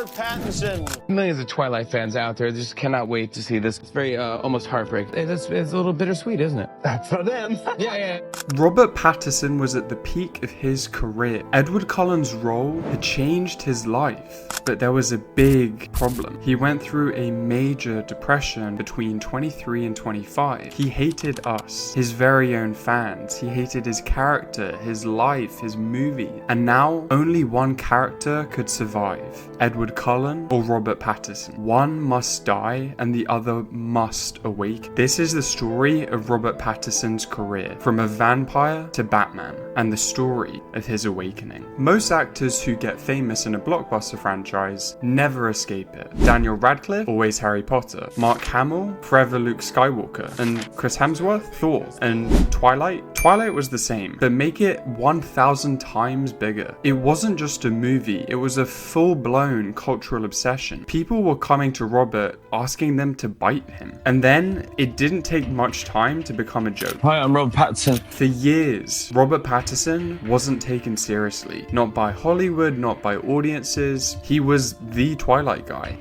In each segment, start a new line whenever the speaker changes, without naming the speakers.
Robert Pattinson.
Millions of Twilight fans out there just cannot wait to see this. It's very almost heartbreaking. It's a little bittersweet, isn't it?
For them.
Yeah.
Robert Pattinson was at the peak of his career. Edward Cullen's role had changed his life, but there was a big problem. He went through a major depression between 23 and 25. He hated us, his very own fans. He hated his character, his life, his movie. And now only one character could survive: Edward Cullen or Robert Pattinson. One must die and the other must awake. This is the story of Robert Pattinson's career, from a vampire to Batman, and the story of his awakening. Most actors who get famous in a blockbuster franchise never escape it. Daniel Radcliffe, always Harry Potter. Mark Hamill, forever Luke Skywalker. And Chris Hemsworth, Thor. And Twilight was the same, but make it 1,000 times bigger. It wasn't just a movie, it was a full-blown cultural obsession. People were coming to Robert asking them to bite him. And then it didn't take much time to become a joke.
Hi, I'm Robert Pattinson.
For years, Robert Pattinson wasn't taken seriously. Not by Hollywood, not by audiences. He was the Twilight guy.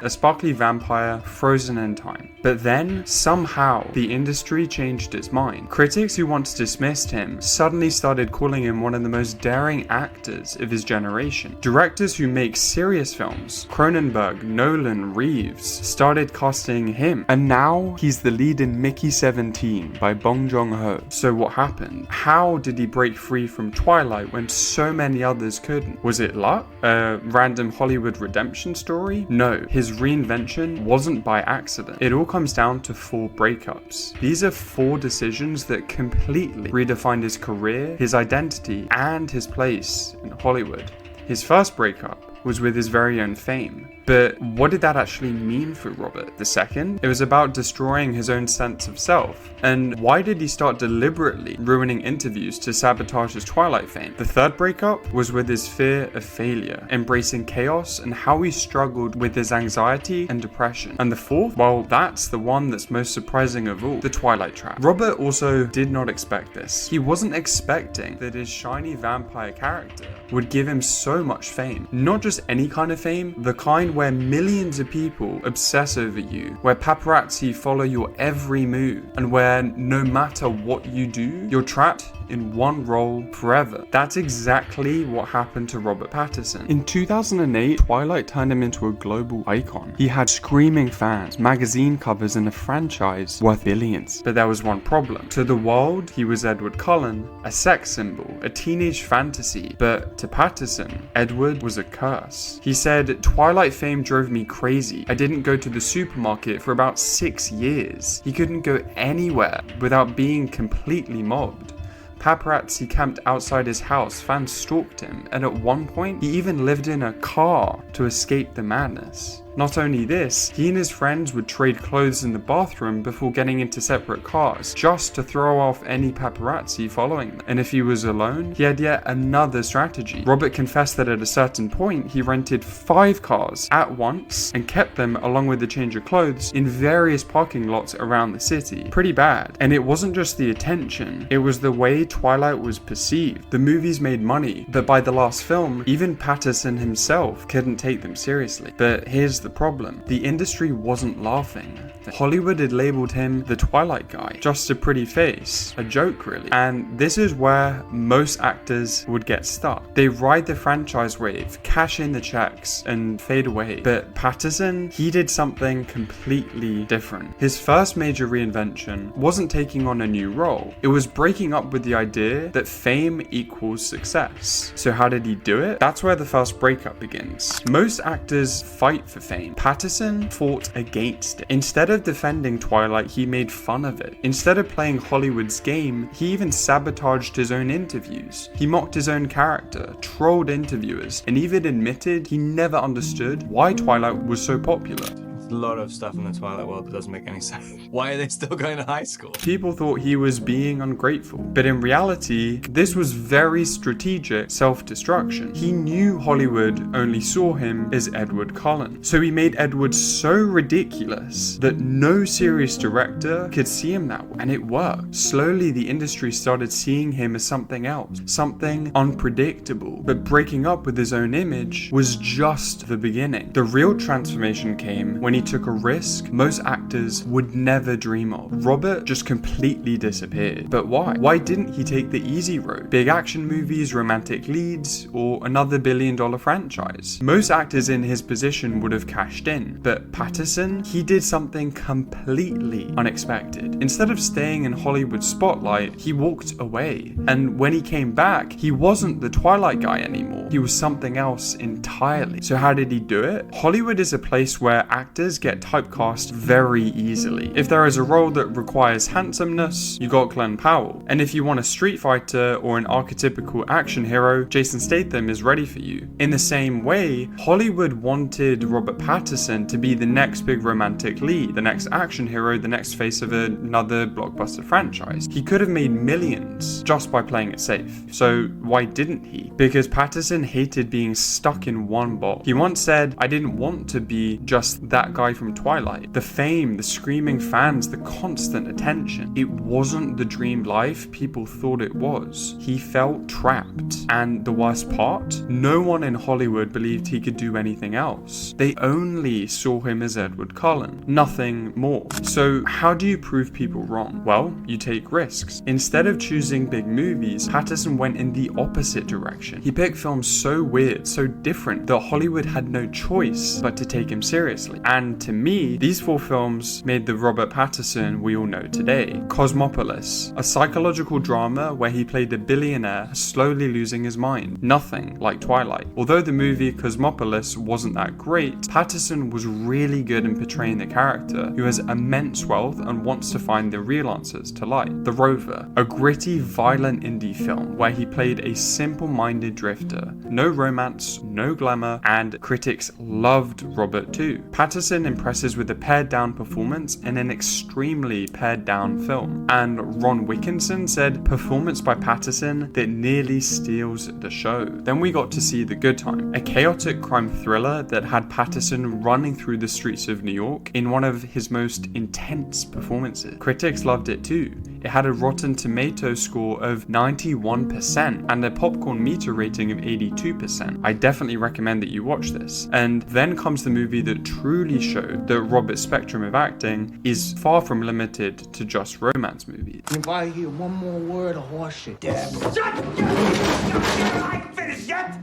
A sparkly vampire frozen in time. But then, somehow, the industry changed its mind. Critics who once dismissed him suddenly started calling him one of the most daring actors of his generation. Directors who make serious films, Cronenberg, Nolan, Reeves, started casting him. And now, he's the lead in Mickey 17 by Bong Joon-ho. So what happened? How did he break free from Twilight when so many others couldn't? Was it luck? A random Hollywood redemption story? No, his reinvention wasn't by accident. It all comes down to 4 breakups. These are 4 decisions that completely redefined his career, his identity, and his place in Hollywood. His first breakup was with his very own fame. But what did that actually mean for Robert? The second, it was about destroying his own sense of self. And why did he start deliberately ruining interviews to sabotage his Twilight fame? The third breakup was with his fear of failure, embracing chaos, and how he struggled with his anxiety and depression. And the fourth, well, that's the one that's most surprising of all, the Twilight trap. Robert also did not expect this. He wasn't expecting that his shiny vampire character would give him so much fame. Not just any kind of fame, the kind where millions of people obsess over you, where paparazzi follow your every move, and where no matter what you do, you're trapped in one role forever. That's exactly what happened to Robert Pattinson. In 2008, Twilight turned him into a global icon. He had screaming fans, magazine covers, and a franchise worth billions. But there was one problem. To the world, he was Edward Cullen, a sex symbol, a teenage fantasy. But to Pattinson, Edward was a curse. He said, "Twilight fame drove me crazy. I didn't go to the supermarket for about 6 years. He couldn't go anywhere without being completely mobbed. Paparazzi camped outside his house, fans stalked him, and at one point, he even lived in a car to escape the madness." Not only this, he and his friends would trade clothes in the bathroom before getting into separate cars, just to throw off any paparazzi following them. And if he was alone, he had yet another strategy. Robert confessed that at a certain point, he rented 5 cars at once and kept them, along with the change of clothes, in various parking lots around the city. Pretty bad. And it wasn't just the attention, it was the way Twilight was perceived. The movies made money, but by the last film, even Pattinson himself couldn't take them seriously. But here's the problem. The industry wasn't laughing. Hollywood had labeled him the Twilight guy, just a pretty face, a joke really. And this is where most actors would get stuck. They ride the franchise wave, cash in the checks, and fade away. But Pattinson, he did something completely different. His first major reinvention wasn't taking on a new role. It was breaking up with the idea that fame equals success. So how did he do it? That's where the first breakup begins. Most actors fight for fame. Pattinson fought against it. Instead of defending Twilight, he made fun of it. Instead of playing Hollywood's game, he even sabotaged his own interviews. He mocked his own character, trolled interviewers, and even admitted he never understood why Twilight was so popular.
a lot of stuff in the Twilight world that doesn't make any sense. Why are they still going to high school?
People thought he was being ungrateful, but in reality, this was very strategic self-destruction. He knew Hollywood only saw him as Edward Cullen, so he made Edward so ridiculous that no serious director could see him that way, and it worked. Slowly, the industry started seeing him as something else, something unpredictable, but breaking up with his own image was just the beginning. The real transformation came when he took a risk most actors would never dream of. Robert just completely disappeared. But why? Why didn't he take the easy road? Big action movies, romantic leads, or another billion-dollar franchise? Most actors in his position would have cashed in, but Pattinson, he did something completely unexpected. Instead of staying in Hollywood's spotlight, he walked away. And when he came back, he wasn't the Twilight guy anymore. He was something else entirely. So how did he do it? Hollywood is a place where actors get typecast very easily. If there is a role that requires handsomeness, you got Glenn Powell. And if you want a street fighter or an archetypical action hero, Jason Statham is ready for you. In the same way, Hollywood wanted Robert Pattinson to be the next big romantic lead, the next action hero, the next face of another blockbuster franchise. He could have made millions just by playing it safe. So why didn't he? Because Pattinson hated being stuck in one box. He once said, "I didn't want to be just that guy from Twilight." The fame, the screaming fans, the constant attention. It wasn't the dreamed life people thought it was. He felt trapped. And the worst part? No one in Hollywood believed he could do anything else. They only saw him as Edward Cullen. Nothing more. So how do you prove people wrong? Well, you take risks. Instead of choosing big movies, Pattinson went in the opposite direction. He picked films so weird, so different, that Hollywood had no choice but to take him seriously. And to me, these 4 films made the Robert Pattinson we all know today. Cosmopolis, a psychological drama where he played a billionaire slowly losing his mind. Nothing like Twilight. Although the movie Cosmopolis wasn't that great, Pattinson was really good in portraying the character who has immense wealth and wants to find the real answers to life. The Rover, a gritty, violent indie film where he played a simple-minded drifter. No romance, no glamour, and critics loved Robert too. Pattinson impresses with a pared-down performance in an extremely pared-down film. And Ron Wilkinson said, "Performance by Pattinson that nearly steals the show." Then we got to see The Good Time, a chaotic crime thriller that had Pattinson running through the streets of New York in one of his most intense performances. Critics loved it too. It had a Rotten Tomatoes score of 91% and a popcorn meter rating of 82%. I definitely recommend that you watch this. And then comes the movie that truly showed that Robert's spectrum of acting is far from limited to just romance movies.
If I hear one more word of horseshit,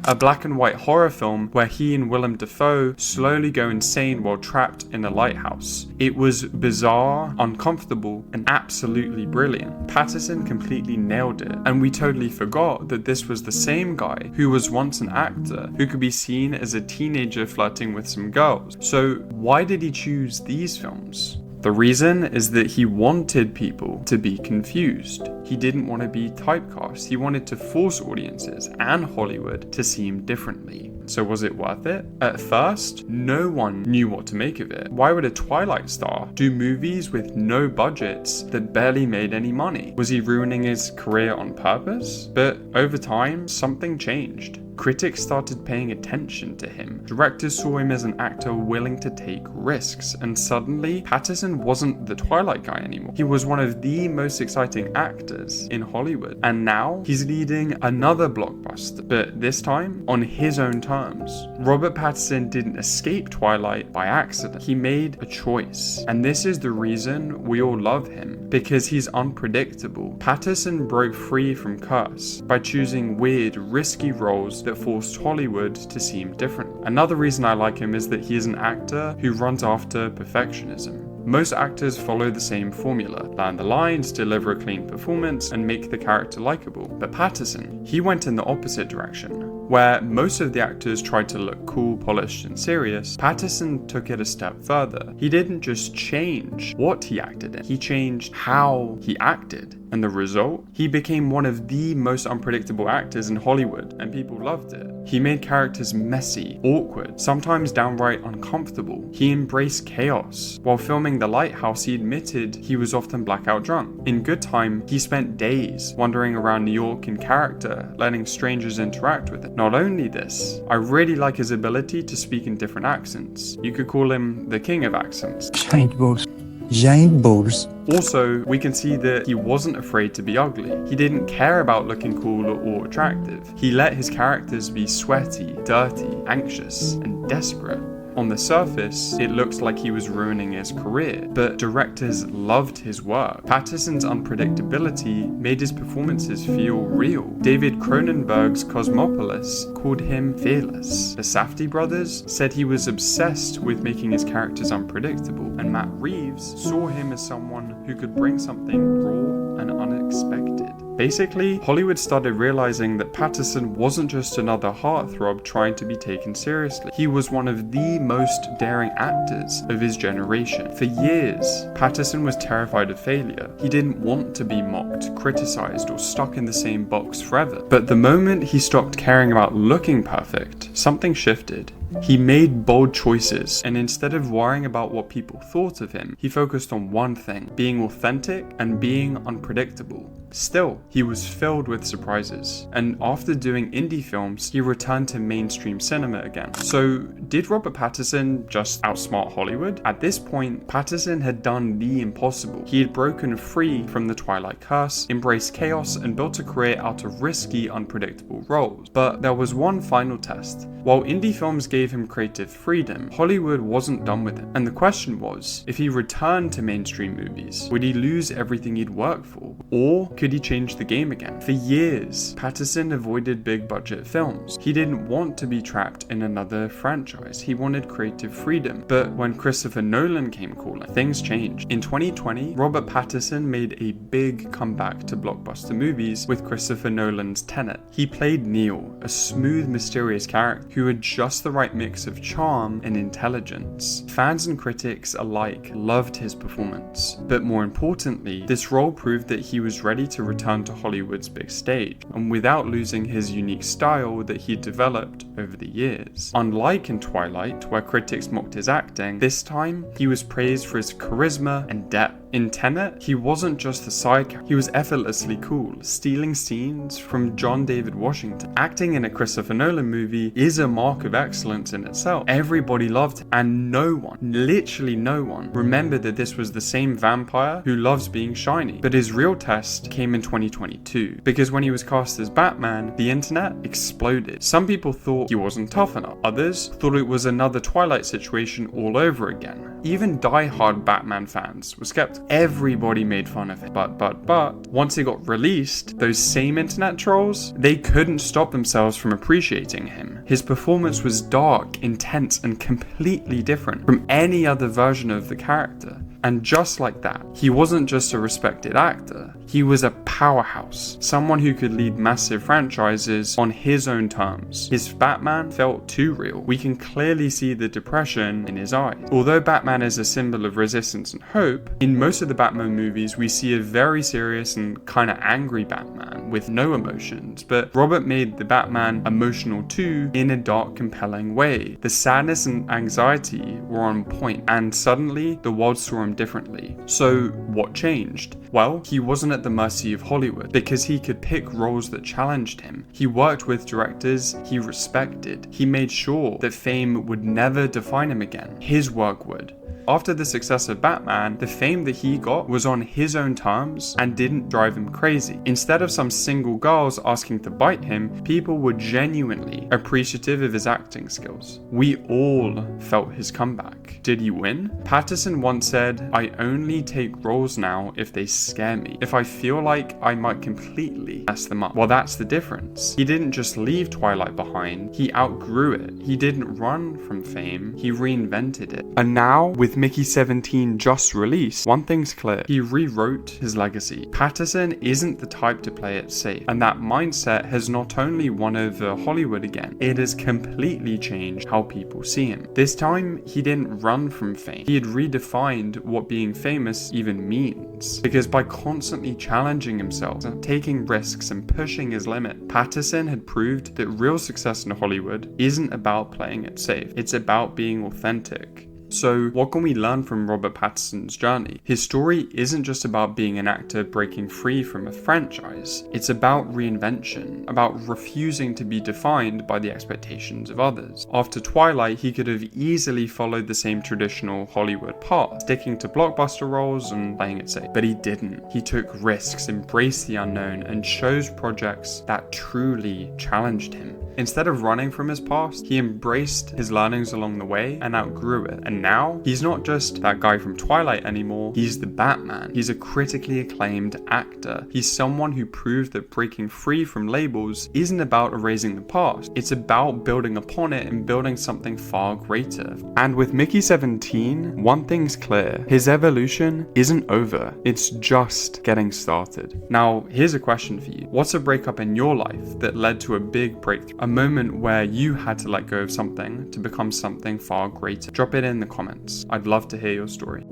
A black and white horror film where he and Willem Dafoe slowly go insane while trapped in a lighthouse. It was bizarre, uncomfortable, and absolutely brilliant. Pattinson completely nailed it, and we totally forgot that this was the same guy who was once an actor who could be seen as a teenager flirting with some girls. So why did he choose these films? The reason is that he wanted people to be confused. He didn't want to be typecast. He wanted to force audiences and Hollywood to see him differently. So was it worth it? At first, no one knew what to make of it. Why would a Twilight star do movies with no budgets that barely made any money? Was he ruining his career on purpose? But over time, something changed. Critics started paying attention to him. Directors saw him as an actor willing to take risks, and suddenly, Pattinson wasn't the Twilight guy anymore. He was one of the most exciting actors in Hollywood. And now, he's leading another blockbuster, but this time, on his own terms. Robert Pattinson didn't escape Twilight by accident. He made a choice. And this is the reason we all love him, because he's unpredictable. Pattinson broke free from curse by choosing weird, risky roles that forced Hollywood to see him different. Another reason I like him is that he is an actor who runs after perfectionism. Most actors follow the same formula: land the lines, deliver a clean performance, and make the character likable. But Pattinson, he went in the opposite direction. Where most of the actors tried to look cool, polished, and serious, Pattinson took it a step further. He didn't just change what he acted in, he changed how he acted. And the result? He became one of the most unpredictable actors in Hollywood, and people loved it. He made characters messy, awkward, sometimes downright uncomfortable. He embraced chaos. While filming The Lighthouse, he admitted he was often blackout drunk. In Good Time, he spent days wandering around New York in character, letting strangers interact with him. Not only this, I really like his ability to speak in different accents. You could call him the king of accents.
Giant balls. Giant balls.
Also, we can see that he wasn't afraid to be ugly. He didn't care about looking cool or attractive. He let his characters be sweaty, dirty, anxious, and desperate. On the surface, it looks like he was ruining his career, but directors loved his work. Pattinson's unpredictability made his performances feel real. David Cronenberg's Cosmopolis called him fearless. The Safdie brothers said he was obsessed with making his characters unpredictable, and Matt Reeves saw him as someone who could bring something raw and unexpected. Basically, Hollywood started realizing that Pattinson wasn't just another heartthrob trying to be taken seriously. He was one of the most daring actors of his generation. For years, Pattinson was terrified of failure. He didn't want to be mocked, criticized, or stuck in the same box forever. But the moment he stopped caring about looking perfect, something shifted. He made bold choices, and instead of worrying about what people thought of him, he focused on one thing: being authentic and being unpredictable. Still, he was filled with surprises, and after doing indie films, he returned to mainstream cinema again. So, did Robert Pattinson just outsmart Hollywood? At this point, Pattinson had done the impossible. He had broken free from the Twilight curse, embraced chaos, and built a career out of risky, unpredictable roles. But there was one final test. While indie films gave him creative freedom, Hollywood wasn't done with him. And the question was, if he returned to mainstream movies, would he lose everything he'd worked for? Or could he change the game again? For years, Pattinson avoided big budget films. He didn't want to be trapped in another franchise. He wanted creative freedom. But when Christopher Nolan came calling, things changed. In 2020, Robert Pattinson made a big comeback to blockbuster movies with Christopher Nolan's Tenet. He played Neo, a smooth, mysterious character who had just the right mix of charm and intelligence. Fans and critics alike loved his performance. But more importantly, this role proved that he was ready to return to Hollywood's big stage, and without losing his unique style that he'd developed over the years. Unlike in Twilight, where critics mocked his acting, this time he was praised for his charisma and depth. In Tenet, he wasn't just a side character, he was effortlessly cool, stealing scenes from John David Washington. Acting in a Christopher Nolan movie is a mark of excellence in itself. Everybody loved him, and no one, literally no one, remembered that this was the same vampire who loves being shiny. But his real test came in 2022, because when he was cast as Batman, the internet exploded. Some people thought he wasn't tough enough, others thought it was another Twilight situation all over again. Even die-hard Batman fans were skeptical. Everybody made fun of him. But, once it got released, those same internet trolls, they couldn't stop themselves from appreciating him. His performance was dark, intense, and completely different from any other version of the character. And just like that, he wasn't just a respected actor, he was a powerhouse, someone who could lead massive franchises on his own terms. His Batman felt too real. We can clearly see the depression in his eyes. Although Batman is a symbol of resistance and hope, in most of the Batman movies we see a very serious and kind of angry Batman with no emotions, but Robert made the Batman emotional too in a dark, compelling way. The sadness and anxiety were on point, and suddenly the world saw him differently. So what changed? Well, he wasn't at the mercy of Hollywood because he could pick roles that challenged him. He worked with directors he respected. He made sure that fame would never define him again. His work would. After the success of Batman, the fame that he got was on his own terms and didn't drive him crazy. Instead of some single girls asking to bite him, people were genuinely appreciative of his acting skills. We all felt his comeback. Did he win? Pattinson once said, "I only take roles now if they scare me. If I feel like I might completely mess them up." Well, that's the difference. He didn't just leave Twilight behind, he outgrew it. He didn't run from fame, he reinvented it. And now, with Mickey 17 just released, one thing's clear. He rewrote his legacy. Pattinson isn't the type to play it safe, and that mindset has not only won over Hollywood again, it has completely changed how people see him. This time, he didn't run from fame. He had redefined what being famous even means. Because by constantly challenging himself, taking risks and pushing his limit, Pattinson had proved that real success in Hollywood isn't about playing it safe. It's about being authentic. So what can we learn from Robert Pattinson's journey? His story isn't just about being an actor breaking free from a franchise. It's about reinvention, about refusing to be defined by the expectations of others. After Twilight, he could have easily followed the same traditional Hollywood path, sticking to blockbuster roles and playing it safe. But he didn't. He took risks, embraced the unknown, and chose projects that truly challenged him. Instead of running from his past, he embraced his learnings along the way and outgrew it. And now, he's not just that guy from Twilight anymore, he's the Batman. He's a critically acclaimed actor. He's someone who proved that breaking free from labels isn't about erasing the past. It's about building upon it and building something far greater. And with Mickey 17, one thing's clear. His evolution isn't over. It's just getting started. Now, here's a question for you. What's a breakup in your life that led to a big breakthrough? A moment where you had to let go of something to become something far greater? Drop it in the comments. I'd love to hear your story.